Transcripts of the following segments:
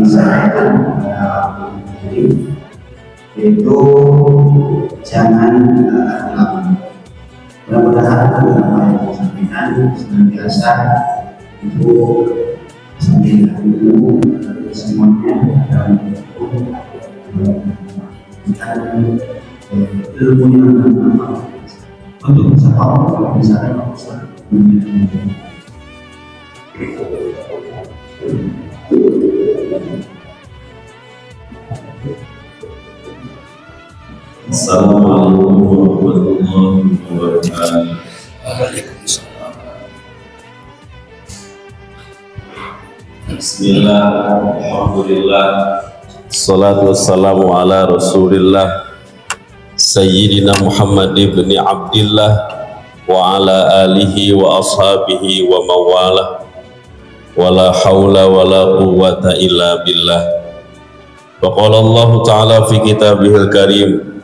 disampaikan yaitu jangan ulang. Mudah-mudahan apa yang disampaikan senantiasa itu sambil ilmu semuanya dalam ilmu yang bermanfaat untuk siapapun misalnya Assalamualaikum warahmatullahi wabarakatuh. Waalaikumsalam. Bismillah, alhamdulillah, salatu wassalamu ala rasulillah Sayyidina Muhammad ibn Abdillah wa ala alihi wa ashabihi wa mawalah wa la hawla wa la quwwata illa billah. Wa qala Allah ta'ala fi kitabihil karim,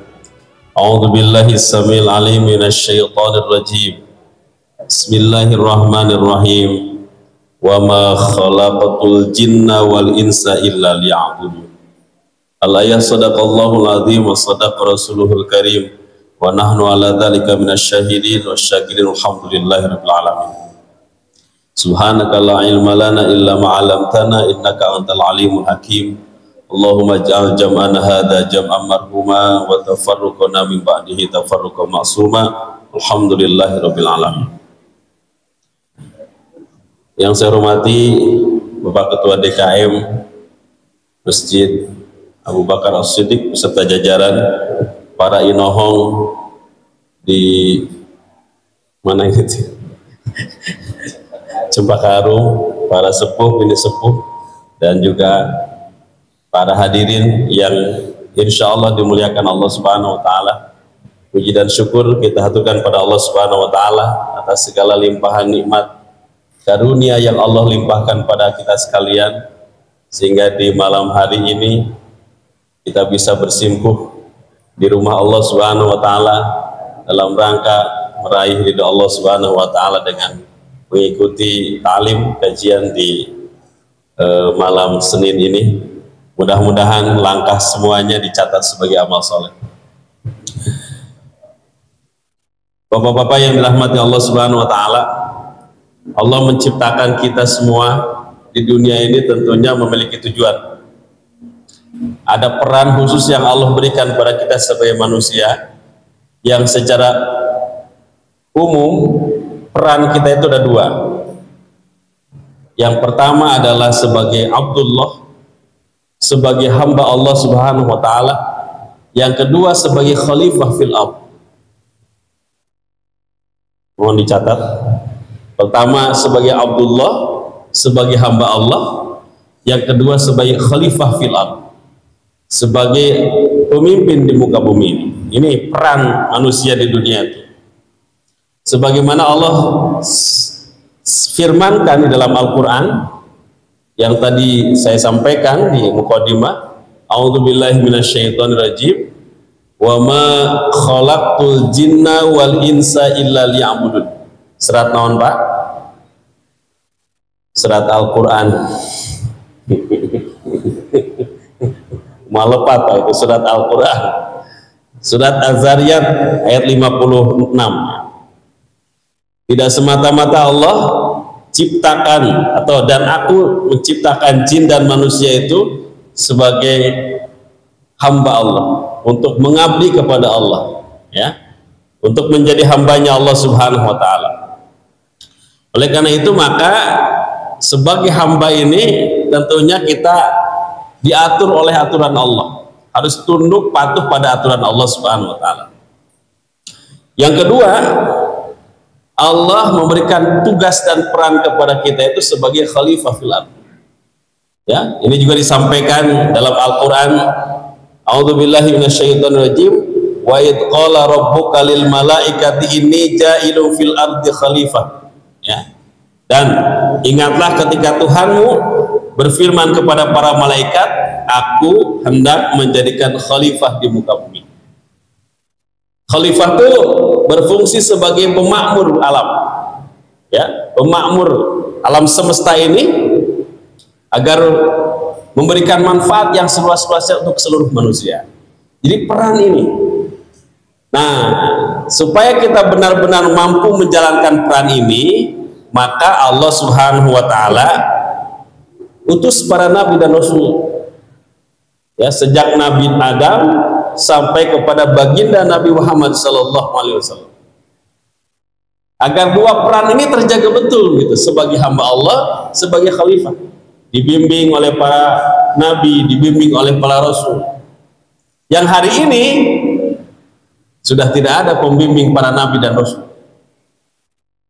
a'udzu billahi as-sami'il 'alim minasy syaithanir rajim. Bismillahirrahmanirrahim. Wa ma khalaqatul jinna wal insa illa liya'budun. Al-ayah sadaqallahul azim wa sadaqa rasuluhul karim wa nahnu ala dzalika minasy syahidin wasyakirin alhamdulillahi rabbil alamin. Subhanaka la ilma lana illa ma 'allamtana innaka antal alimul hakim. Allahumma ja'al jam'ana hadza jam'an marhuma wa tafarruqana min ba'dihi tafarruqan ma'suma. Alhamdulillahi rabbil alamin. Yang saya hormati Bapak Ketua DKM Masjid Abu Bakar As-Siddiq beserta jajaran para inohong di mana itu Cempakarum, para sepuh, bini sepuh, dan juga para hadirin yang insya Allah dimuliakan Allah Subhanahu Wa Taala. Puji dan syukur kita haturkan pada Allah Subhanahu Wa Taala atas segala limpahan nikmat karunia yang Allah limpahkan pada kita sekalian, sehingga di malam hari ini kita bisa bersimpuh di rumah Allah Subhanahu Wa Taala dalam rangka meraih ridha Allah Subhanahu Wa Taala dengan mengikuti talim kajian di malam Senin ini. Mudah-mudahan langkah semuanya dicatat sebagai amal soleh. Bapak-bapak yang dirahmati Allah Subhanahu Wa Taala, Allah menciptakan kita semua di dunia ini tentunya memiliki tujuan. Ada peran khusus yang Allah berikan kepada kita sebagai manusia, yang secara umum peran kita itu ada dua. Yang pertama adalah sebagai Abdullah, sebagai hamba Allah Subhanahu Wa Taala. Yang kedua sebagai khalifah fil ardh. Mohon dicatat. Pertama sebagai Abdullah, sebagai hamba Allah. Yang kedua sebagai khalifah fil ardh, sebagai pemimpin di muka bumi ini. Ini peran manusia di dunia itu. Sebagaimana Allah firmankan di dalam Al-Quran yang tadi saya sampaikan di mukadimah, a'udzubillahi minasyaitonirrajim, wa ma khalaqtul jinna wal insa illa liya'budun. Serat naon Pak? Serat Al-Quran. Malepat Pak, itu surat Al-Quran. Surat Az-Zariyat ayat 56. Tidak semata-mata Allah ciptakan dan aku menciptakan jin dan manusia itu sebagai hamba Allah, untuk mengabdi kepada Allah, ya, untuk menjadi hambanya Allah Subhanahu Wa Taala. Oleh karena itu maka sebagai hamba ini tentunya kita diatur oleh aturan Allah, harus tunduk patuh pada aturan Allah Subhanahu Wa Taala. Yang kedua, Allah memberikan tugas dan peran kepada kita itu sebagai khalifah fil ardh. Ya, ini juga disampaikan dalam Al-Qur'an, a'udzubillahi minasyaitonirrajim, wa id qala rabbuka lil malaikati inni ja'ilun fil ardi khalifah. Ya. Dan ingatlah ketika Tuhanmu berfirman kepada para malaikat, aku hendak menjadikan khalifah di muka bumi. Khalifah itu berfungsi sebagai pemakmur alam, ya, pemakmur alam semesta ini, agar memberikan manfaat yang seluas-luasnya untuk seluruh manusia. Jadi peran ini, nah, supaya kita benar-benar mampu menjalankan peran ini, maka Allah Subhanahu wa Ta'ala utus para nabi dan rasul, ya, sejak Nabi Adam sampai kepada baginda Nabi Muhammad Sallallahu Alaihi Wasallam, agar dua peran ini terjaga betul gitu, sebagai hamba Allah, sebagai khalifah, dibimbing oleh para nabi, dibimbing oleh para rasul. Yang hari ini sudah tidak ada pembimbing para nabi dan rasul,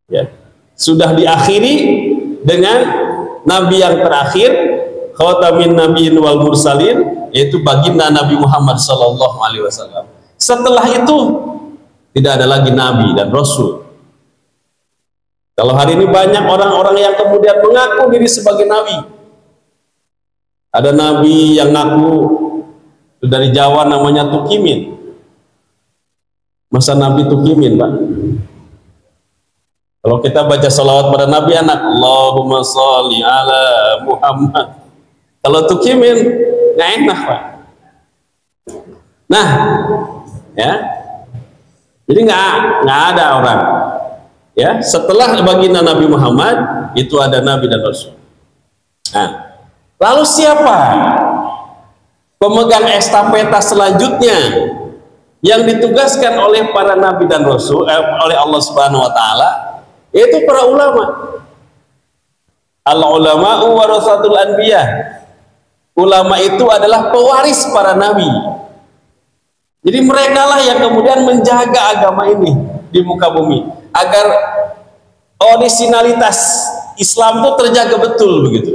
ya, sudah diakhiri dengan nabi yang terakhir, khatamin nabiyyin wal mursalin, yaitu baginda Nabi Muhammad Sallallahu Alaihi Wasallam. Setelah itu tidak ada lagi nabi dan rasul. Kalau hari ini banyak orang-orang yang kemudian mengaku diri sebagai nabi. Ada nabi yang ngaku dari Jawa namanya Tukimin. Masa nabi Tukimin, Pak? Kalau kita baca salawat pada Nabi anak, Allahumma sholli ala Muhammad. Kalau Tukimin nggak enak, Pak. Nah, ya, jadi nggak ada orang, ya, setelah baginda Nabi Muhammad itu ada nabi dan rasul. Nah, lalu siapa pemegang estafeta selanjutnya yang ditugaskan oleh para nabi dan rasul, oleh Allah Subhanahu wa Ta'ala? Yaitu para ulama. Al-ulama'u warasatul anbiya. Ulama itu adalah pewaris para nabi. Jadi mereka lah yang kemudian menjaga agama ini di muka bumi, agar orisinalitas Islam itu terjaga betul begitu.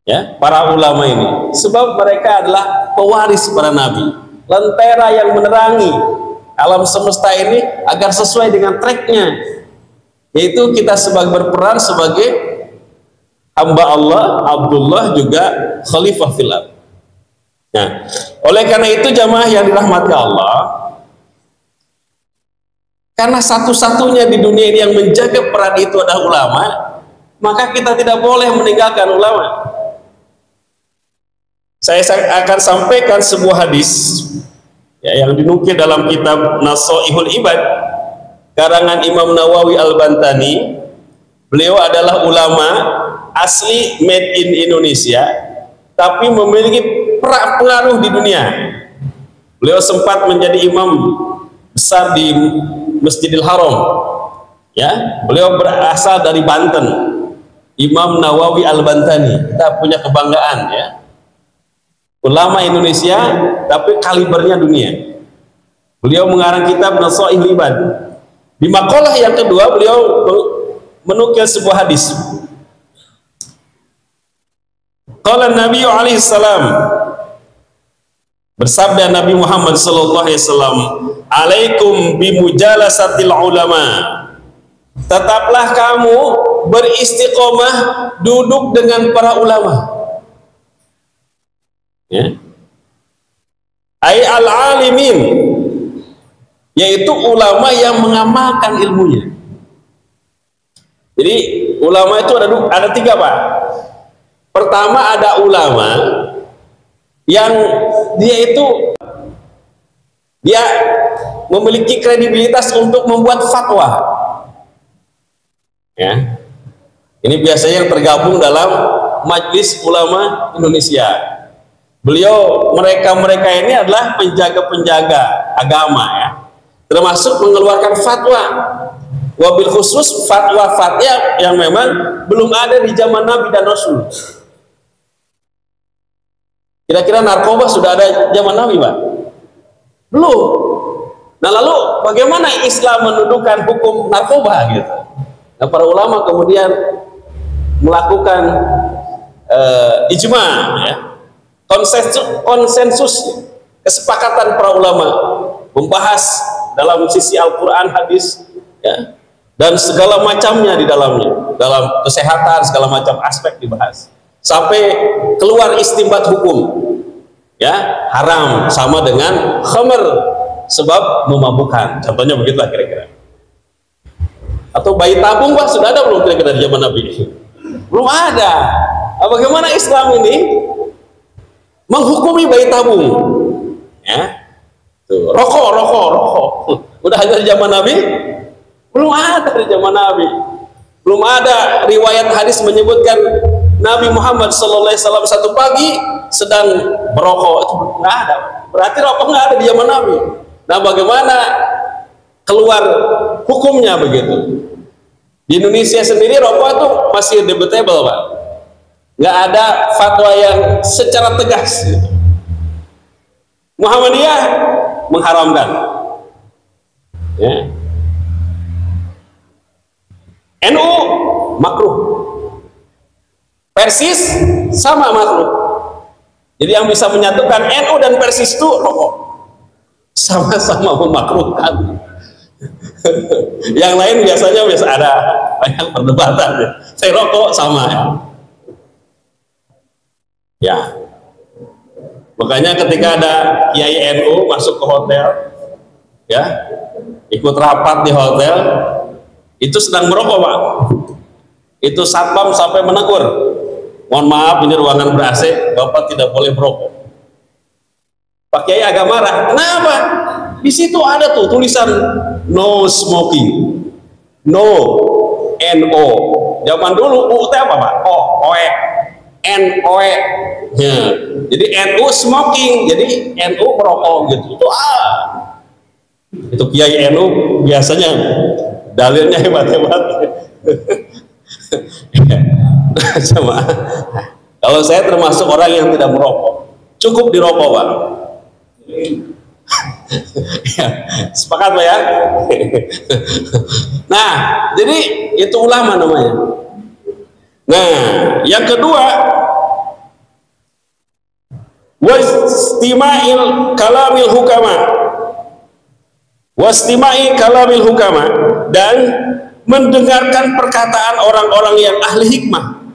Ya, para ulama ini, sebab mereka adalah pewaris para nabi, lentera yang menerangi alam semesta ini agar sesuai dengan tracknya, yaitu kita berperan sebagai hamba Allah, Abdullah, juga khalifah fil ardh. Nah, oleh karena itu jamaah yang dirahmati Allah, karena satu-satunya di dunia ini yang menjaga peran itu adalah ulama, maka kita tidak boleh meninggalkan ulama. Saya akan sampaikan sebuah hadis, ya, yang dinukil dalam kitab Nasaihul Ibad karangan Imam Nawawi Al-Bantani. Beliau adalah ulama asli made in Indonesia, tapi memiliki pengaruh di dunia. Beliau sempat menjadi imam besar di Masjidil Haram, ya. Beliau berasal dari Banten, Imam Nawawi Al-Bantani. Kita punya kebanggaan, ya, ulama Indonesia tapi kalibernya dunia. Beliau mengarang kitab Nasaihul Ibad. Di makalah yang kedua beliau menukil sebuah hadis. Qala Nabi alaihi salam, bersabda Nabi Muhammad sallallahu alaihi wasallam, "Alaikum bimujalasatil ulama." Tetaplah kamu beristiqomah duduk dengan para ulama. Ya. Ai al-alimin, yaitu ulama yang mengamalkan ilmunya. Jadi ulama itu ada tiga, Pak. Pertama, ada ulama yang dia memiliki kredibilitas untuk membuat fatwa, ya. Ini biasanya yang tergabung dalam Majelis Ulama Indonesia. Mereka ini adalah penjaga-penjaga agama, ya, termasuk mengeluarkan fatwa, wabil khusus fatwa-fatwa yang memang belum ada di zaman Nabi dan Rasul. Kira-kira narkoba sudah ada zaman Nabi, Pak? Belum. Nah, lalu bagaimana Islam mendudukan hukum narkoba gitu? Nah, para ulama kemudian melakukan ijma, ya, konsensus, kesepakatan para ulama membahas dalam sisi Al-Quran, hadis, ya, dan segala macamnya di dalamnya, dalam kesehatan segala macam aspek dibahas, sampai keluar istimbat hukum, ya, haram sama dengan khamr sebab memabukkan, contohnya begitulah kira-kira. Atau bayi tabung, Pak, sudah ada belum kira-kira di zaman Nabi? Belum ada. bagaimana Islam ini menghukumi bayi tabung? Ya, tuh, rokok. Udah ada di zaman Nabi? Belum ada di zaman Nabi. Belum ada riwayat hadis menyebutkan Nabi Muhammad SAW satu pagi sedang merokok. Itu nggak ada. Berarti rokok nggak ada di zaman Nabi. Nah, bagaimana keluar hukumnya begitu? Di Indonesia sendiri rokok itu masih debatable, Pak. Nggak ada fatwa yang secara tegas. Gitu. Muhammadiyah mengharamkan. Ya. NU makruh. Persis sama makruh. Jadi yang bisa menyatukan NU dan Persis itu rokok. Sama-sama memakruhkan. Yang lain biasanya ada banyak perdebatan. Saya rokok sama ya. Ya. Makanya ketika ada Kiai NU masuk ke hotel, ya, ikut rapat di hotel, itu sedang merokok, Pak. Itu satpam sampai menegur, mohon maaf ini ruangan ber-AC, Bapak tidak boleh merokok. Pak Kiai agak marah. Kenapa? Di situ ada tuh tulisan no smoking, no, NO. Zaman dulu UT apa, Pak? OE, NOE. Ya. Jadi NU smoking, jadi NU merokok gitu. Itu Kiai NU biasanya dalilnya hebat-hebat. Sama. Kalau saya termasuk orang yang tidak merokok, cukup dirokok, Pak. Ya, sepakat, Pak ya. Nah, jadi itu ulama namanya. Nah, yang kedua, wastima'il kalamil hukama, dan mendengarkan perkataan orang-orang yang ahli hikmah.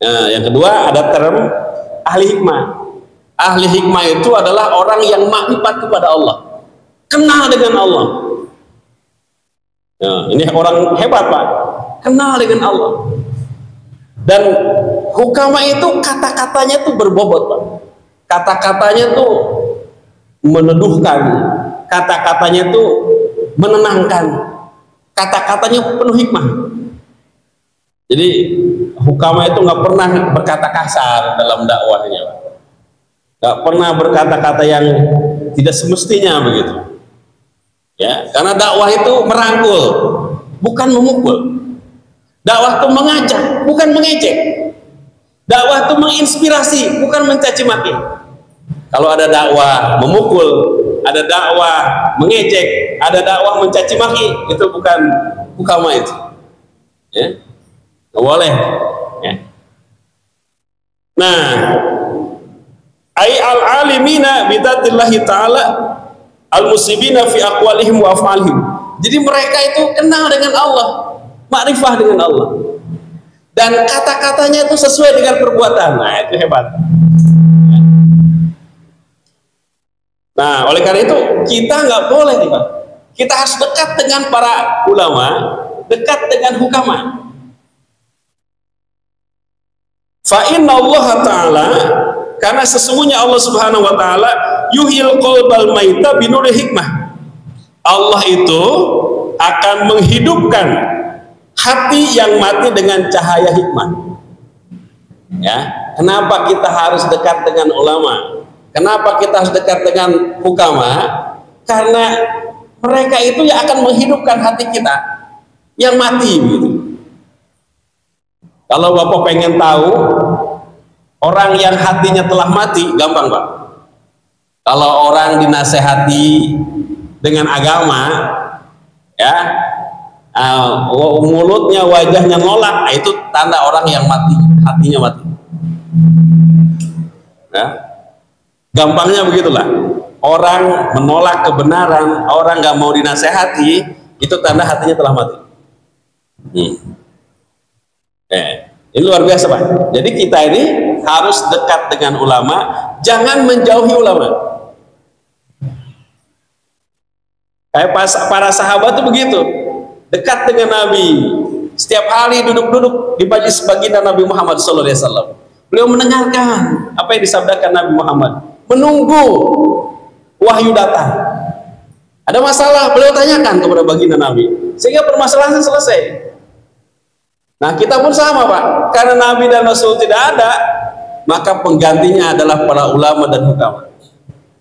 Nah, yang kedua ada term ahli hikmah. Ahli hikmah itu adalah orang yang makrifat kepada Allah, kenal dengan Allah. Nah, ini orang hebat, Pak, kenal dengan Allah. Dan hukama itu kata-katanya tuh berbobot, Pak. Kata-katanya tuh meneduhkan, kata-katanya tuh menenangkan, kata-katanya penuh hikmah. Jadi hukama itu nggak pernah berkata kasar dalam dakwahnya, Pak. Nggak pernah berkata-kata yang tidak semestinya begitu. Ya, karena dakwah itu merangkul, bukan memukul. Dakwah itu mengajak, bukan mengejek. Dakwah itu menginspirasi, bukan mencaci maki. Kalau ada dakwah memukul, ada dakwah mengejek, ada dakwah mencaci maki, itu bukan hukama itu. Ya, nggak boleh. Ya. Nah, ay al-alimina bidatillahi ta'ala al-musibina fi aqwalihim wa af'alihim. Jadi mereka itu kenal dengan Allah, makrifah dengan Allah, dan kata-katanya itu sesuai dengan perbuatan. Nah, itu hebat. Nah, oleh karena itu kita nggak boleh nih, Pak. Kita harus dekat dengan para ulama, dekat dengan hukama. Fa inna Allah Ta'ala, karena sesungguhnya Allah Subhanahu wa Ta'ala yuhil qalbal maita binuri hikmah. Allah itu akan menghidupkan hati yang mati dengan cahaya hikmah. Ya, kenapa kita harus dekat dengan ulama? Kenapa kita harus dekat dengan hukama? Karena mereka itu yang akan menghidupkan hati kita yang mati gitu. Kalau Bapak pengen tahu orang yang hatinya telah mati, gampang, Pak. Kalau orang dinasehati dengan agama, ya, mulutnya, wajahnya nolak, itu tanda orang yang mati, hatinya mati. Ya, gampangnya begitulah. Orang menolak kebenaran, orang nggak mau dinasehati, itu tanda hatinya telah mati. Ini luar biasa, Pak. Jadi kita ini harus dekat dengan ulama, jangan menjauhi ulama. Kayak para sahabat itu begitu, dekat dengan Nabi, setiap hari duduk-duduk di majlis baginda Nabi Muhammad SAW. Beliau mendengarkan apa yang disabdakan Nabi Muhammad, menunggu wahyu datang. Ada masalah, beliau tanyakan kepada baginda Nabi, sehingga permasalahan selesai. Nah, kita pun sama, Pak. Karena Nabi dan Rasul tidak ada, maka penggantinya adalah para ulama dan hukama.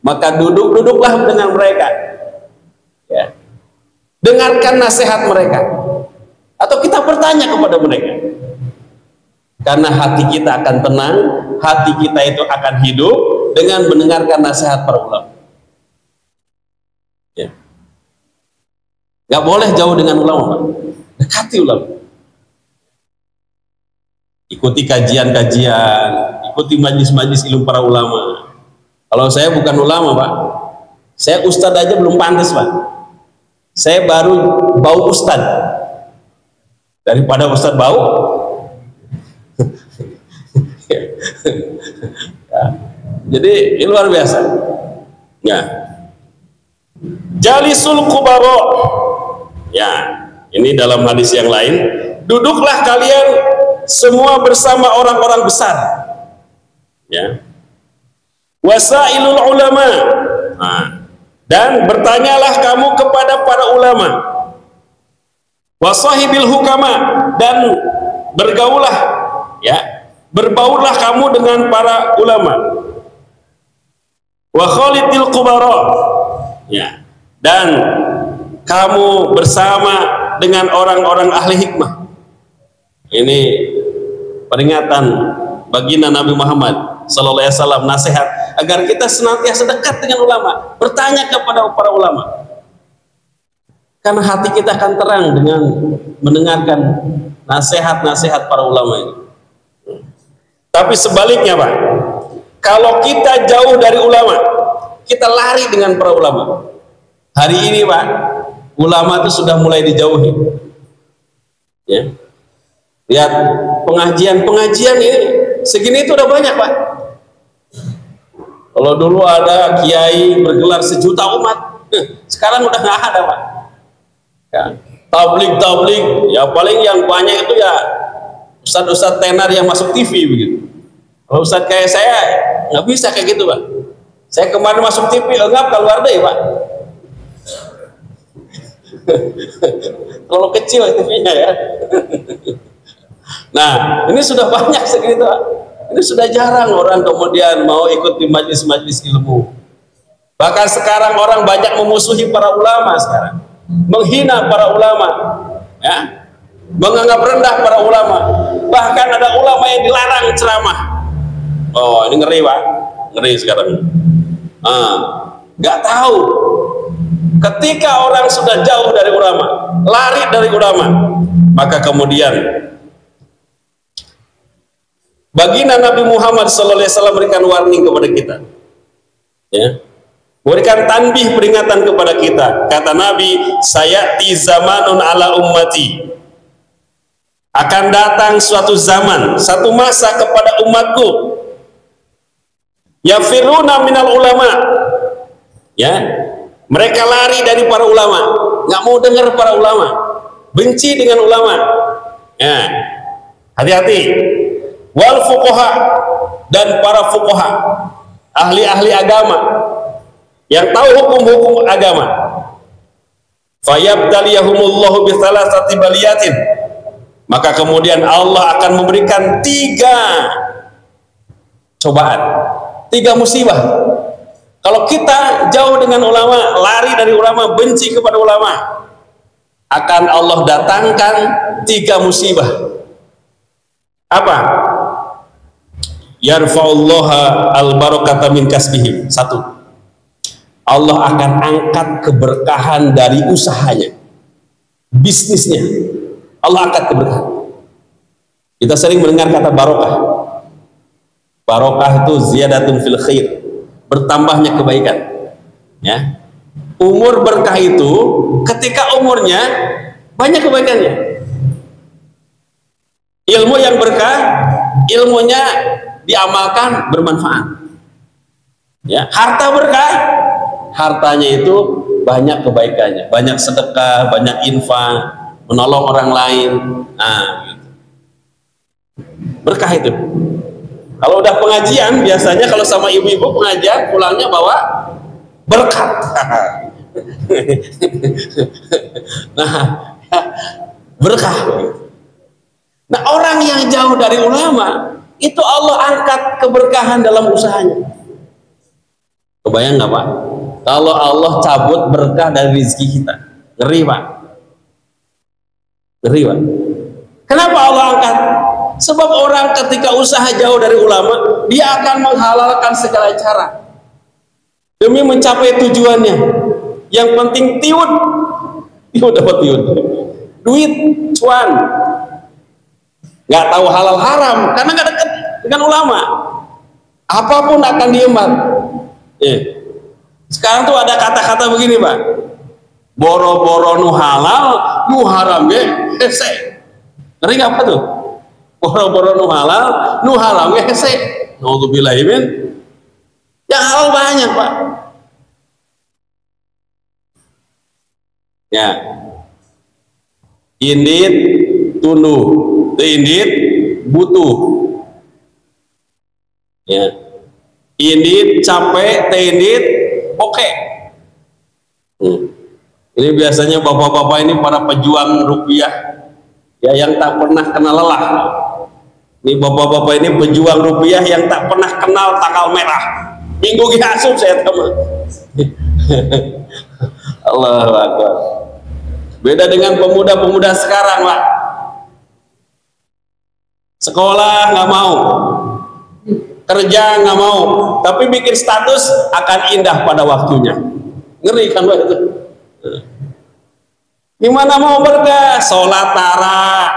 Maka duduklah dengan mereka, ya. Dengarkan nasihat mereka, atau kita bertanya kepada mereka. Karena hati kita akan tenang, hati kita itu akan hidup dengan mendengarkan nasihat para ulama. Ya. Gak boleh jauh dengan ulama, Pak. Dekati ulama. Ikuti kajian-kajian, ikuti majlis-majlis ilmu para ulama. Kalau saya bukan ulama, Pak, saya ustadz aja belum pantas, Pak. Saya baru bau ustadz. Daripada ustadz bau, ya. Jadi ini luar biasa. Ya. Jalisul kubaro. Ya, ini dalam hadis yang lain. Duduklah kalian semua bersama orang-orang besar. Ya. Wasailul ulama. Nah, dan bertanyalah kamu kepada para ulama. Wasahibil hukama, dan bergaulah, ya, berbaurlah kamu dengan para ulama. Wa khalidil kubara, ya, dan kamu bersama dengan orang-orang ahli hikmah. Ini peringatan baginda Nabi Muhammad sallallahu alaihi wasallam, nasihat agar kita senantiasa dekat dengan ulama, bertanya kepada para ulama. Karena hati kita akan terang dengan mendengarkan nasihat-nasihat para ulama ini. Tapi sebaliknya, Pak, kalau kita jauh dari ulama, kita lari dengan para ulama. Hari ini, Pak, ulama itu sudah mulai dijauhi. Ya. Lihat pengajian ini segini itu udah banyak, Pak. Kalau dulu ada kiai bergelar sejuta umat, sekarang udah nggak ada, Pak. Ya. Tablik, ya paling yang banyak itu ya ustadz-ustadz tenar yang masuk TV begitu. Kalau ustadz kayak saya nggak bisa kayak gitu, Pak. Saya kemarin masuk TV, enggak keluar deh, Pak. Terlalu kecil TV-nya, ya. Nah, ini sudah banyak segitu, Pak. Ini sudah jarang orang kemudian mau ikut di majlis-majlis ilmu. Bahkan sekarang orang banyak memusuhi para ulama sekarang, menghina para ulama, ya, menganggap rendah para ulama. Bahkan ada ulama yang dilarang ceramah. Oh, ini ngeri, Pak, ngeri sekarang. Nggak tahu. Ketika orang sudah jauh dari ulama, lari dari ulama, maka kemudian baginda Nabi Muhammad SAW berikan warning kepada kita, ya, berikan tanbih, peringatan kepada kita. Kata Nabi, sayati zamanun ala ummati, akan datang suatu zaman, satu masa kepada umatku, yafiruna minal ulama, ya, mereka lari dari para ulama, nggak mau dengar para ulama, benci dengan ulama. Ya, hati-hati. Wal fuqaha, dan para fuqaha, ahli-ahli agama yang tahu hukum-hukum agama. Fayabtaliyahumullahu bithalasati baliyatin, maka kemudian Allah akan memberikan 3 cobaan, 3 musibah. Kalau kita jauh dengan ulama, lari dari ulama, benci kepada ulama, akan Allah datangkan 3 musibah. Apa? Yarfa'ullaha al-barakata min kasbihim. 1, Allah akan angkat keberkahan dari usahanya, bisnisnya. Allah angkat keberkahan. Kita sering mendengar kata barokah. Barokah itu ziyadatun fil khair, bertambahnya kebaikan, ya. Umur berkah itu ketika umurnya banyak kebaikannya. Ilmu yang berkah, ilmunya diamalkan, bermanfaat, ya. Harta berkah, hartanya itu banyak kebaikannya, banyak sedekah, banyak infak, menolong orang lain. Nah, gitu. Berkah itu. Kalau udah pengajian, biasanya kalau sama ibu-ibu pengajian pulangnya bawa berkat. Nah, berkah. Nah, orang yang jauh dari ulama itu Allah angkat keberkahan dalam usahanya. Kebayang nggak Pak? Kalau Allah cabut berkah dari rezeki kita, ngeri Pak. Ngeri Pak. Kenapa Allah angkat? Sebab orang ketika usaha jauh dari ulama, dia akan menghalalkan segala cara demi mencapai tujuannya. Yang penting tiut dapat tiut, duit, cuan. Nggak tahu halal haram karena nggak dekat dengan ulama. Apapun akan diembat. Sekarang tuh ada kata-kata begini Pak, boro-boro nu halal nu haram ge hese. Ngeri nggak apa tuh? Boro-boro nu halal nu haram ge hese. Naudzubillah min. Yang halal banyak Pak. Ya, indit tunduh, indit butuh. Ya, indit capek, indit oke. Ini biasanya bapak-bapak ini para pejuang rupiah, ya, yang tak pernah kenal lelah. Ini bapak-bapak ini pejuang rupiah yang tak pernah kenal tanggal merah. Minggu asup saya teman. Allahu Akbar. Beda dengan pemuda-pemuda sekarang Pak. Sekolah nggak mau, kerja nggak mau, tapi bikin status akan indah pada waktunya. Ngeri kan Pak itu? Gimana mau berkah? Sholat tara,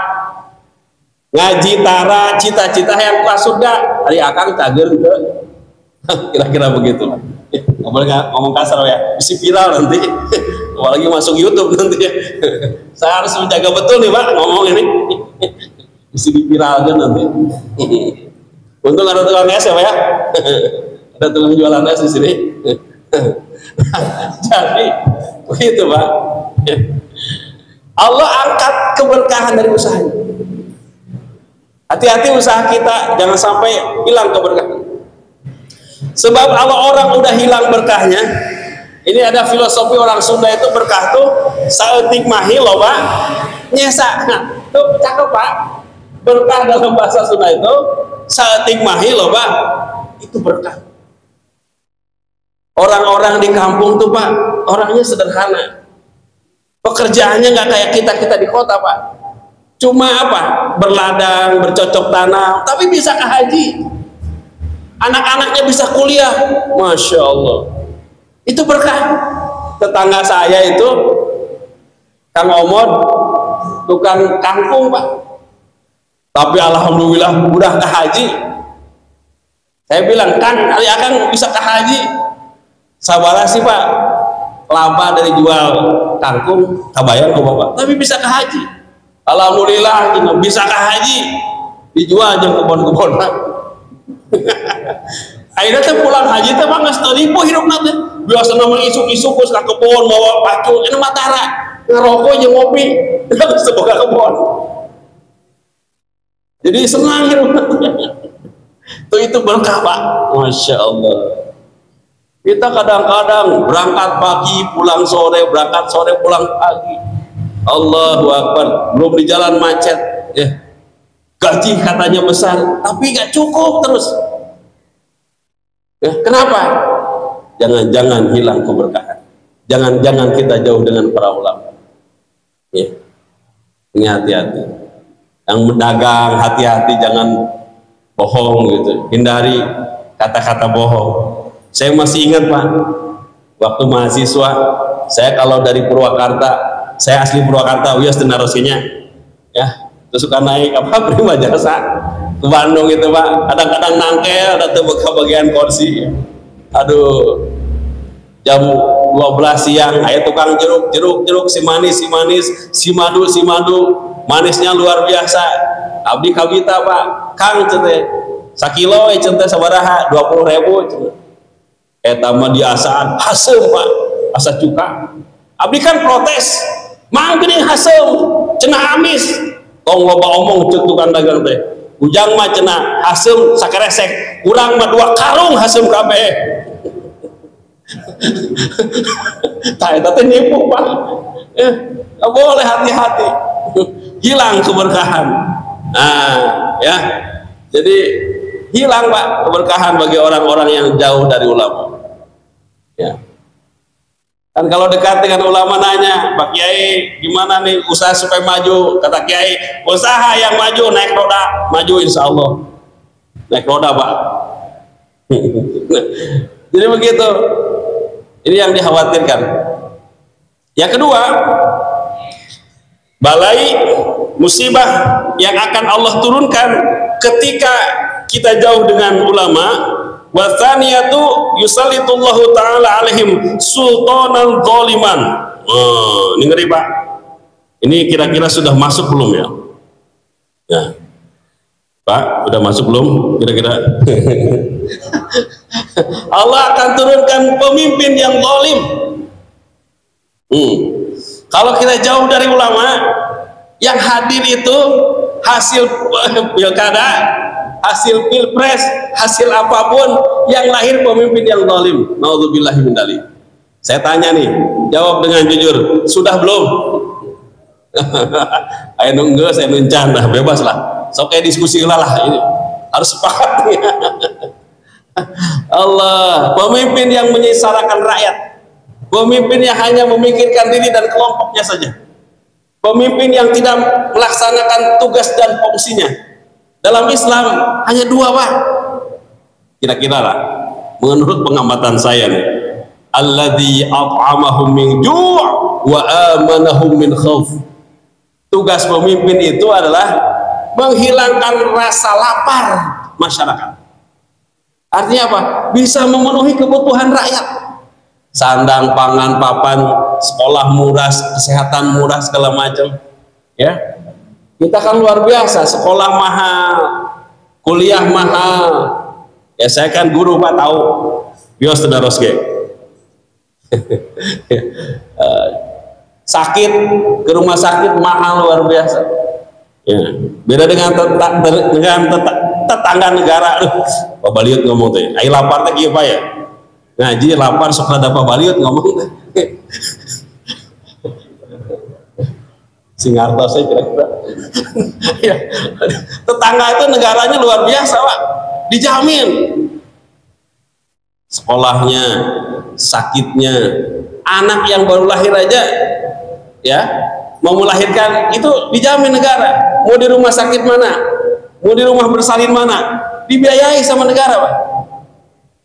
ngaji tara, cita-cita yang kelas surga. Hari akang cager gitu. Kira-kira begitu lah. Nggak boleh ngomong kasar ya, bisa viral nanti. Apalagi masuk YouTube nanti ya. Saya harus menjaga betul nih Pak ngomong ini. Bisa diviralkan nanti. Untung ada tukang es ya Pak ya. Ada tukang jualan es di sini. Jadi begitu Pak. Allah angkat keberkahan dari usahanya. Hati-hati usaha kita jangan sampai hilang keberkahan. Sebab kalau orang udah hilang berkahnya, ini ada filosofi orang Sunda itu berkah tuh saeutik mahi loba nyesa. Nah, tuh cakep Pak. Berkah dalam bahasa Sunda itu saeutik mahi loba itu berkah. Orang-orang di kampung tuh Pak, orangnya sederhana. Pekerjaannya nggak kayak kita di kota Pak. Cuma apa? Berladang, bercocok tanam, tapi bisa ke haji. Anak-anaknya bisa kuliah, Masya Allah. Itu berkah. Tetangga saya itu Kang Omod tukang kangkung Pak, tapi alhamdulillah udah ke haji. Saya bilang kan Ali Akang bisa ke haji, sabar sih Pak, laba dari jual kangkung kabayang kok Bapak, tapi bisa ke haji. Alhamdulillah bisa ke haji, dijual aja kebon-kebon Pak. Akhirnya teh pulang haji teh mah geus teu lipo hirupna teh. Biasa nama isuk-isuk geus ka kebon bawa pacu, ini mah tara ngerokok jeung ngopi, geus teu boga kebon. Jadi senang hirupna. Tuh itu berkah Pak. Masya Allah. Kita kadang-kadang berangkat pagi, pulang sore, berangkat sore, pulang pagi. Allahu Akbar, belum di jalan macet ya. Gaji katanya besar, tapi gak cukup terus. Ya, kenapa? Jangan-jangan hilang keberkahan. Jangan-jangan kita jauh dengan para ulama. Ya. Ini hati-hati. Yang berdagang hati-hati, jangan bohong gitu. Hindari kata-kata bohong. Saya masih ingat Pak, waktu mahasiswa, saya kalau dari Purwakarta, saya asli Purwakarta, Uyas Tenarosinya, ya. Terus suka naik apa Prima Jasa ke Bandung itu Pak, kadang-kadang nangkel ada buka bagian kursi. Aduh, jam 12 siang ayo tukang jeruk si manis si madu manisnya luar biasa. Abdi kawita Pak, Kang cete sakilo cete sabaraha 20.000 cete. Eta mah diasaan hasem Pak, asa cuka. Abdi kan protes, mang geuning hasem cenah amis tong loba omong ceuk tukang dagang teh ujang mah cenah hasem sakeresek urang mah 2 karung hasem kabeh. Tah eta teh nipu Pak. Boleh hati-hati. Hilang keberkahan. Nah, ya. Jadi hilang Pak keberkahan bagi orang-orang yang jauh dari ulama. Ya. Kan kalau dekat dengan ulama nanya, Pak Kiai gimana nih usaha supaya maju? Kata Kiai, usaha yang maju naik roda, maju insya Allah. Naik roda Pak. Jadi begitu. Ini yang dikhawatirkan. Yang kedua, balai musibah yang akan Allah turunkan ketika kita jauh dengan ulama. Wa tsaniyatu yusallitullahu ta'ala alaihim sultanan zaliman. Ini ngeri Pak. Ini kira-kira sudah masuk belum ya? Ya. Pak, udah masuk belum kira-kira? Allah akan turunkan pemimpin yang zalim. Kalau kita jauh dari ulama, yang hadir itu hasil pilkada, hasil pilpres, hasil apapun, yang lahir pemimpin yang zalim. Naudzubillahi min dzalik. Saya tanya nih, jawab dengan jujur, sudah belum? Ayo nunggu, saya nuncan, nah bebas lah. Sok kayak diskusi lah ini harus sepakat. Allah, pemimpin yang menyengsarakan rakyat, pemimpin yang hanya memikirkan diri dan kelompoknya saja, pemimpin yang tidak melaksanakan tugas dan fungsinya. Dalam Islam hanya 2 Pak, kira-kira lah menurut pengamatan saya nih, alladzi at'amahum min ju' wa amanahum min khauf. Tugas pemimpin itu adalah menghilangkan rasa lapar masyarakat. Artinya apa? Bisa memenuhi kebutuhan rakyat. Sandang, pangan, papan, sekolah murah, kesehatan murah, segala macam. Ya, kita kan luar biasa, sekolah mahal, kuliah mahal. Ya saya kan guru Pak tahu. Bios tenaros ge. Sakit ke rumah sakit mahal luar biasa. Ya, beda dengan tetangga negara. Pak Baliut ngomong teh, "Ai lapar teh kieu Pak ya." Ngaji lapar sok rada Pak Baliut ngomong teh. Singartos saya kira-kira. Ya, tetangga itu negaranya luar biasa Pak. Dijamin sekolahnya, sakitnya, anak yang baru lahir aja ya mau melahirkan itu dijamin negara. Mau di rumah sakit mana, mau di rumah bersalin mana, dibiayai sama negara Pak.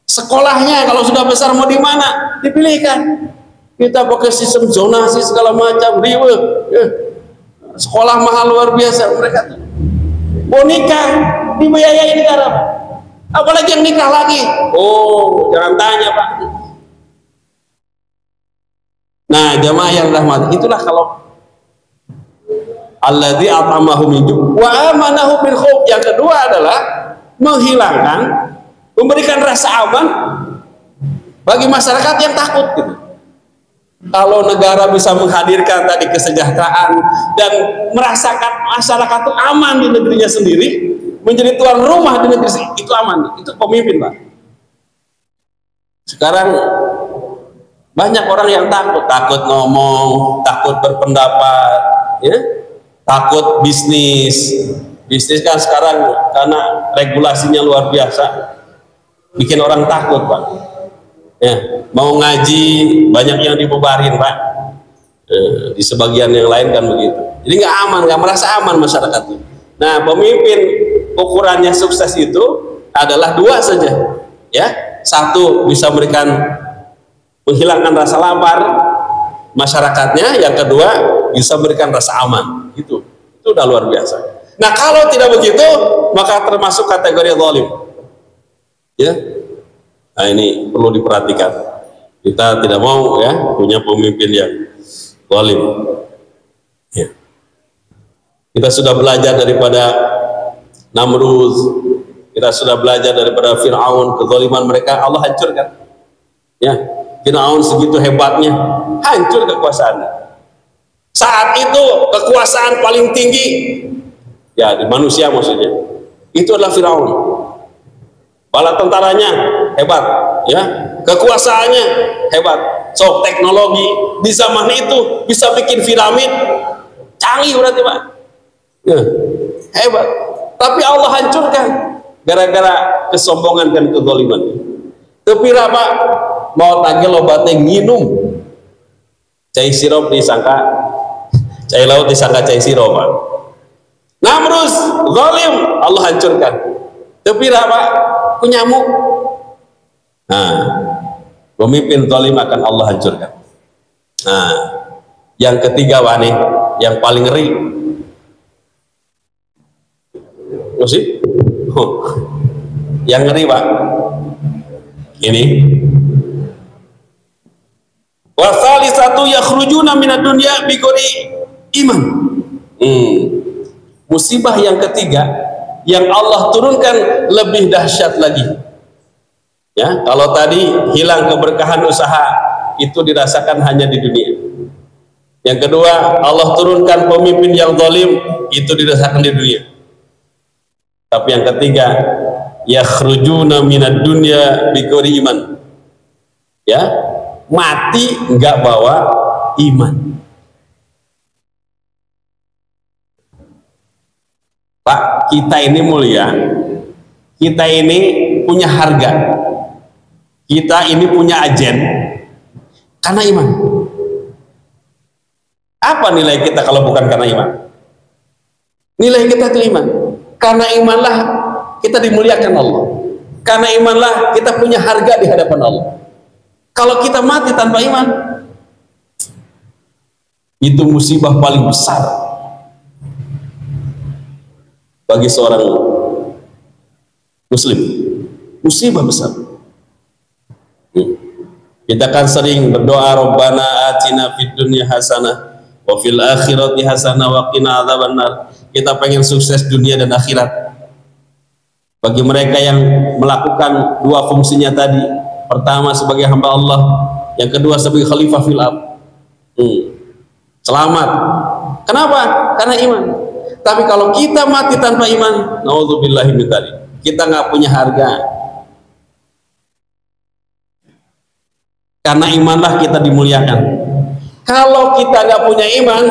Sekolahnya kalau sudah besar mau di mana, dipilihkan. Kita pakai sistem zonasi segala macam, riweuh. Sekolah mahal luar biasa mereka. Mau nikah dibiayai negara Pak. Apalagi yang nikah lagi, oh jangan tanya Pak. Nah jamaah yang rahmat, itulah kalau alladzi at'amahum min ju' wa amanahum min khauf. Yang kedua adalah menghilangkan, memberikan rasa aman bagi masyarakat yang takut gitu. Kalau negara bisa menghadirkan tadi kesejahteraan dan merasakan masyarakat itu aman di negerinya sendiri, menjadi tuan rumah di negeri itu aman, itu pemimpin Pak. Sekarang banyak orang yang takut ngomong, takut berpendapat, ya, takut bisnis kan sekarang karena regulasinya luar biasa, bikin orang takut Pak. Ya, mau ngaji banyak yang dibubarin Pak. Di sebagian yang lain kan begitu. Jadi nggak aman, nggak merasa aman masyarakat itu. Nah, pemimpin ukurannya sukses itu adalah 2 saja. Ya, 1 bisa memberikan menghilangkan rasa lapar masyarakatnya, yang kedua bisa memberikan rasa aman. Itu udah luar biasa. Nah, kalau tidak begitu maka termasuk kategori zalim. Ya. Nah, ini perlu diperhatikan. Kita tidak mau ya punya pemimpin yang zalim. Ya. Kita sudah belajar daripada Namrud, kita sudah belajar daripada Fir'aun, kezaliman mereka Allah hancurkan. Ya, Fir'aun segitu hebatnya, hancur kekuasaannya. saat itu kekuasaan paling tinggi ya di manusia maksudnya itu adalah Firaun. Bala tentaranya hebat, ya, kekuasaannya hebat. So teknologi di zaman itu bisa bikin piramid, canggih berarti Pak, ya, hebat. Tapi Allah hancurkan gara-gara kesombongan dan kezaliman. Tapi Pak mau tagih lobatnya nginum cai sirup disangka cai laut disangka cai sirup Pak. Namrus zalim Allah hancurkan. Tapi Pak nyamuk. Nah, pemimpin zalim akan Allah hancurkan. Nah, yang ketiga wani yang paling ngeri. Masih? Yang ngeri Pak. Ini. Wasalisatu yakhrujuna minad dunya bighairi iman. Musibah yang ketiga yang Allah turunkan lebih dahsyat lagi. Ya, kalau tadi hilang keberkahan usaha itu dirasakan hanya di dunia. Yang kedua, Allah turunkan pemimpin yang zalim itu dirasakan di dunia. Tapi yang ketiga, yakhrujuna minad dunya bighairi iman. Ya, mati enggak bawa iman. Pak, kita ini mulia, kita ini punya harga, kita ini punya ajen karena iman. Apa nilai kita kalau bukan karena iman? Nilai kita itu iman. Karena imanlah kita dimuliakan Allah. Karena imanlah kita punya harga di hadapan Allah. Kalau kita mati tanpa iman, itu musibah paling besar bagi seorang muslim, musibah besar. Kita kan sering berdoa Rabbana atina fid dunya hasanah wa fil akhirati hasanah wa qina adzabannar. Kita pengen sukses dunia dan akhirat. Bagi mereka yang melakukan dua fungsinya tadi, pertama sebagai hamba Allah, yang kedua sebagai khalifah fil ardh, selamat. Kenapa? Karena iman. Tapi kalau kita mati tanpa iman, naudzubillahi min dzalik, kita nggak punya harga. Karena imanlah kita dimuliakan. Kalau kita nggak punya iman,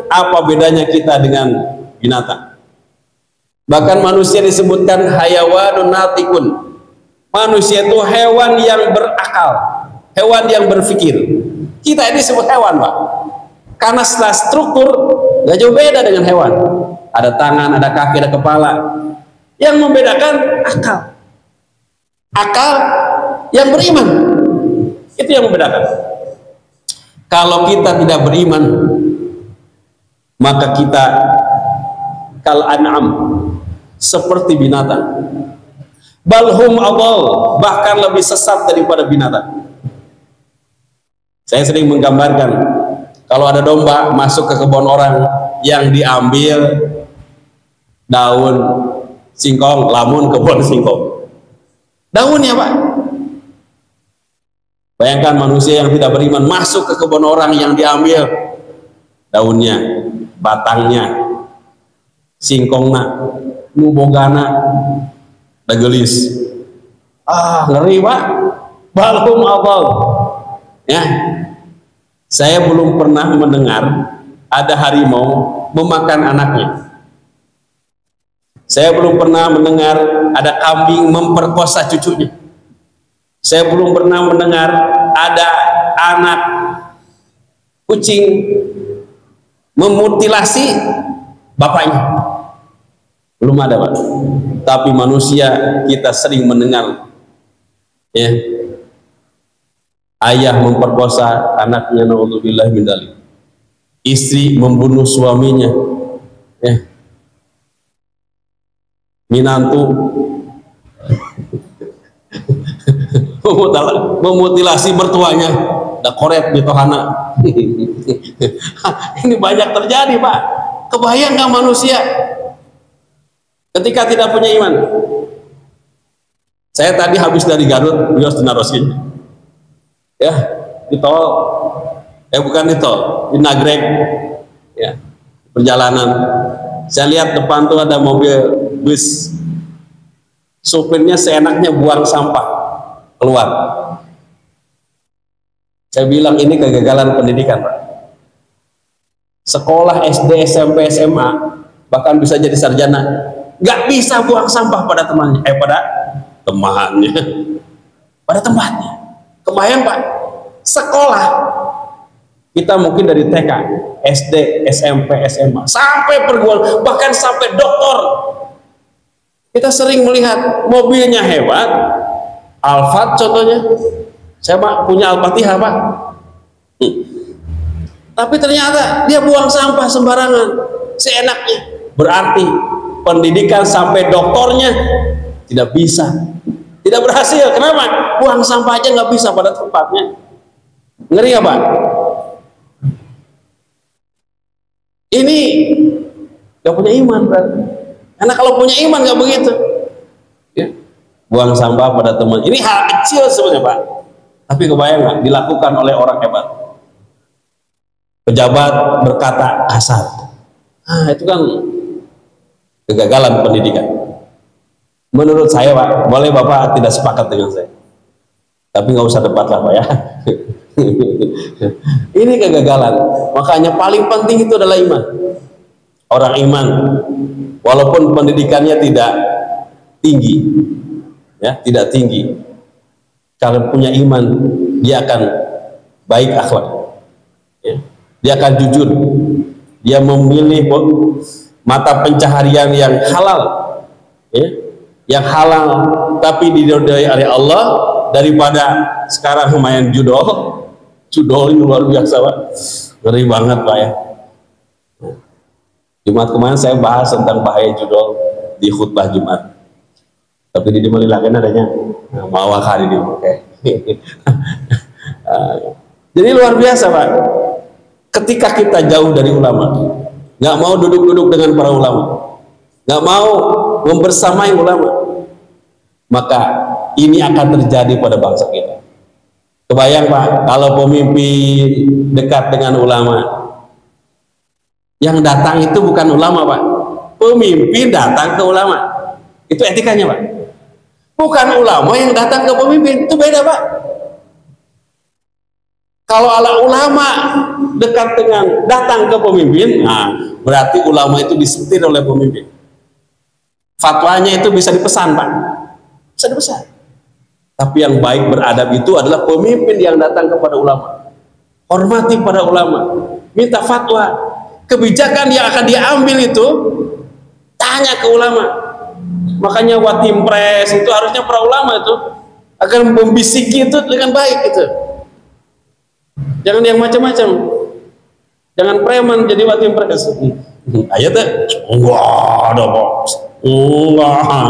apa bedanya kita dengan binatang? Bahkan manusia disebutkan hayawanun natikun. Manusia itu hewan yang berakal, hewan yang berpikir. Kita ini disebut hewan, Pak. Karena setelah struktur nggak jauh beda dengan hewan. Ada tangan, ada kaki, ada kepala. Yang membedakan akal. Akal yang beriman. Itu yang membedakan. Kalau kita tidak beriman, maka kita kal an'am, seperti binatang. Balhum adall, bahkan lebih sesat daripada binatang. Saya sering menggambarkan, kalau ada domba masuk ke kebun orang yang diambil daun singkong, lamun kebun singkong. Daunnya, Pak. Bayangkan manusia yang tidak beriman masuk ke kebun orang yang diambil daunnya, batangnya, singkongna, nubogana, dagelis. Ngeri, Pak. Balhum adall. Ya. Saya belum pernah mendengar ada harimau memakan anaknya. Saya belum pernah mendengar ada kambing memperkosa cucunya. Saya belum pernah mendengar ada anak kucing memutilasi bapaknya. Belum ada, Pak. Tapi manusia kita sering mendengar, ya, ayah memperkosa anaknya, naudzubillah min dzalik. Istri membunuh suaminya, ya. Minantu memutilasi mertuanya, ada koret di tohana. Ini banyak terjadi, Pak. Kebayang nggak manusia ketika tidak punya iman? Saya tadi habis dari Garut, Wios Tenaroski, ya, di tol, bukan di tol, di Nagrek, Ya, perjalanan saya lihat depan tuh ada mobil bus, supirnya seenaknya buang sampah keluar. Saya bilang ini kegagalan pendidikan, Pak. Sekolah SD, SMP, SMA, bahkan bisa jadi sarjana, nggak bisa buang sampah pada temannya, pada tempatnya. Kebayang, Pak, sekolah kita mungkin dari TK, SD, SMP, SMA, sampai perguruan, bahkan sampai doktor. Kita sering melihat mobilnya hebat, Alphard contohnya. Saya punya Al-Fatihah, Pak. Tapi ternyata dia buang sampah sembarangan, seenaknya. Berarti pendidikan sampai doktornya tidak bisa, tidak berhasil. Kenapa? Buang sampah aja nggak bisa pada tempatnya. Ngeri ya, Pak? Ini nggak punya iman, berarti. Karena kalau punya iman nggak begitu. Ya. Buang sampah pada teman. Ini hal kecil sebenarnya, Pak. Tapi kebayang nggak dilakukan oleh orang hebat? Pejabat berkata kasar. Nah, itu kan kegagalan pendidikan. Menurut saya, Pak, boleh Bapak tidak sepakat dengan saya, tapi nggak usah debat lah, Pak, ya. Ini kegagalan. Makanya paling penting itu adalah iman. Orang iman, walaupun pendidikannya tidak tinggi, ya, tidak tinggi, kalau punya iman, dia akan baik akhlak, ya. Dia akan jujur, dia memilih mata pencaharian yang halal, ya, yang halal tapi diridhoi oleh Allah, daripada sekarang lumayan judol ini luar biasa, Pak, ngeri banget, Pak, ya. Jumat kemarin saya bahas tentang bahaya judol di khutbah Jumat, tapi di Malilaken adanya mawak hari ini, oke. Jadi luar biasa, Pak. Ketika kita jauh dari ulama, nggak mau duduk-duduk dengan para ulama, nggak mau membersamai ulama, maka ini akan terjadi pada bangsa kita. Kebayang, Pak, kalau pemimpin dekat dengan ulama, yang datang itu bukan ulama, Pak, pemimpin datang ke ulama, itu etikanya, Pak. Bukan ulama yang datang ke pemimpin, itu beda, Pak. Kalau ala ulama dekat dengan datang ke pemimpin, nah, berarti ulama itu disetir oleh pemimpin. Fatwanya itu bisa dipesan, Pak, bisa dipesan. Tapi yang baik beradab itu adalah pemimpin yang datang kepada ulama, hormati pada ulama, minta fatwa, kebijakan yang akan diambil itu tanya ke ulama. Makanya Watim Pres itu harusnya para ulama itu akan membisiki itu dengan baik itu. Jangan yang macam-macam. Jangan preman jadi Watim Pres. Ayo teh, enggak ada, Bos. Enggak.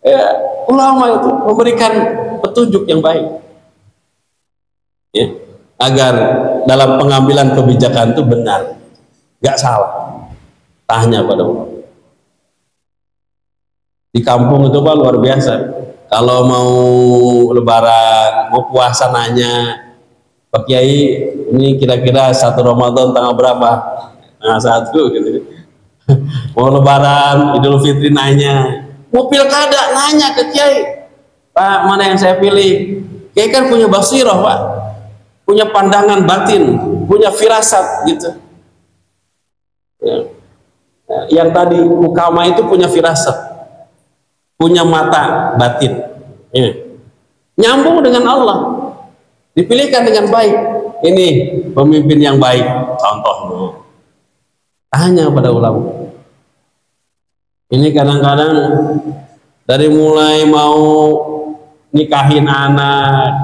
Ya, ulama itu memberikan petunjuk yang baik, ya, agar dalam pengambilan kebijakan itu benar, nggak salah. Tanya pada ulama. Di kampung itu, Pak, luar biasa. Kalau mau lebaran, mau puasa, nanya, Pak Kiai, ini kira-kira 1 Ramadan tanggal berapa? Nah, 1 gitu. Mau lebaran, Idul Fitri, nanya. Mau pilkada, nanya ke Kiai, Pak, mana yang saya pilih? Kiai kan punya basirah, Pak, punya pandangan batin, punya firasat gitu, ya. Yang tadi ukama itu punya firasat, punya mata batin, ya. Nyambung dengan Allah, dipilihkan dengan baik. Ini pemimpin yang baik, contohnya. Tanya pada ulama. Ini kadang-kadang dari mulai mau nikahin anak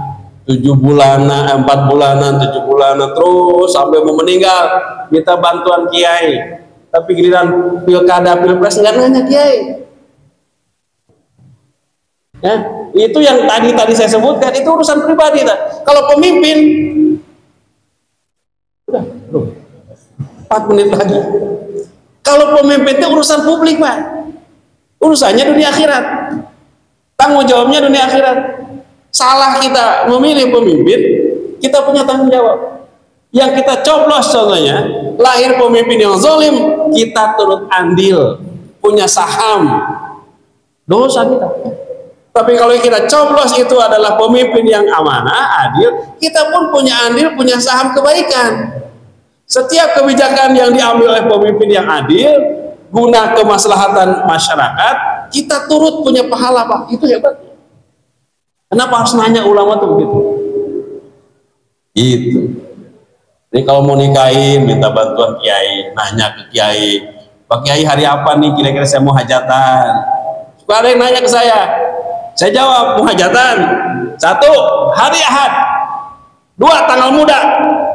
7 bulanan, 4 bulanan, 7 bulanan, terus sampai mau meninggal minta bantuan kiai. Tapi giliran pilkada, pilpres nggak nanya kiai. Ya, itu yang tadi saya sebutkan, itu urusan pribadi. Kalau pemimpin, udah, 4 menit lagi. Kalau pemimpin itu urusan publik, Pak. Urusannya dunia akhirat. Tanggung jawabnya dunia akhirat. Salah kita memilih pemimpin, kita punya tanggung jawab. Yang kita coblos contohnya, lahir pemimpin yang zalim, kita turut andil, punya saham, dosa kita. Tapi kalau kita coblos itu adalah pemimpin yang amanah, adil, kita pun punya andil, punya saham kebaikan. Setiap kebijakan yang diambil oleh pemimpin yang adil, guna kemaslahatan masyarakat, kita turut punya pahala, Pak. Itu hebat. Kenapa harus nanya ulama tuh begitu? Itu. Ini kalau mau nikahin, minta bantuan kiai, nanya ke kiai, Pak Kiai hari apa nih kira-kira saya mau hajatan? Suka ada yang nanya ke saya jawab mau hajatan. 1, hari Ahad. 2, tanggal muda.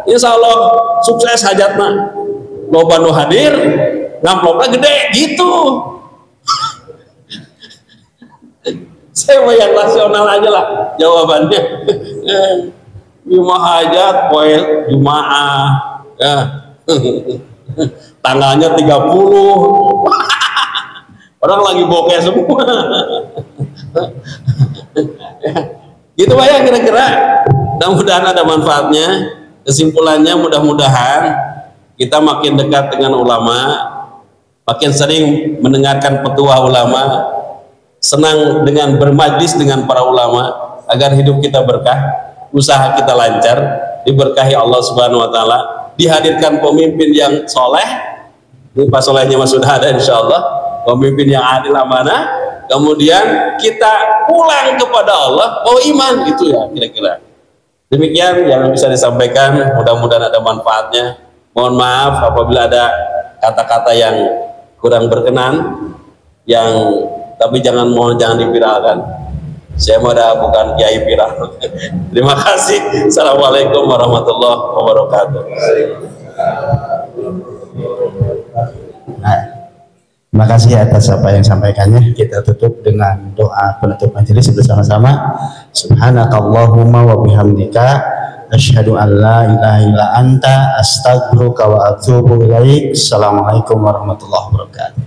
Insya Allah sukses hajatnya. Loba nu hadir, ngamplopnya gede gitu. Saya mau yang rasional aja lah jawabannya. Jumat hajat, poe Jumaah, ya. Tanggalnya 30. Orang lagi bokeh semua. Gitu Pak ya kira-kira. Mudah-mudahan ada manfaatnya. Kesimpulannya mudah-mudahan kita makin dekat dengan ulama, makin sering mendengarkan petua ulama, senang dengan bermajlis dengan para ulama agar hidup kita berkah, usaha kita lancar, diberkahi Allah Subhanahu wa taala, dihadirkan pemimpin yang soleh. Ini Pak Solehnya Mas sudah ada insyaallah, pemimpin yang adil amanah, kemudian kita pulang kepada Allah bawa iman, gitu ya kira-kira. Demikian yang bisa disampaikan, mudah-mudahan ada manfaatnya. Mohon maaf apabila ada kata-kata yang kurang berkenan, tapi jangan diviralkan. Saya bukan kiai viral. Terima kasih. Assalamualaikum warahmatullahi wabarakatuh. Nah, terima kasih atas apa yang sampaikannya. Kita tutup dengan doa penutup majelis bersama-sama. Subhanakallahumma wa bihamdika asyhadu an la ilaha illa anta astaghfiruka wa atubu ilaik. Assalamualaikum warahmatullahi wabarakatuh.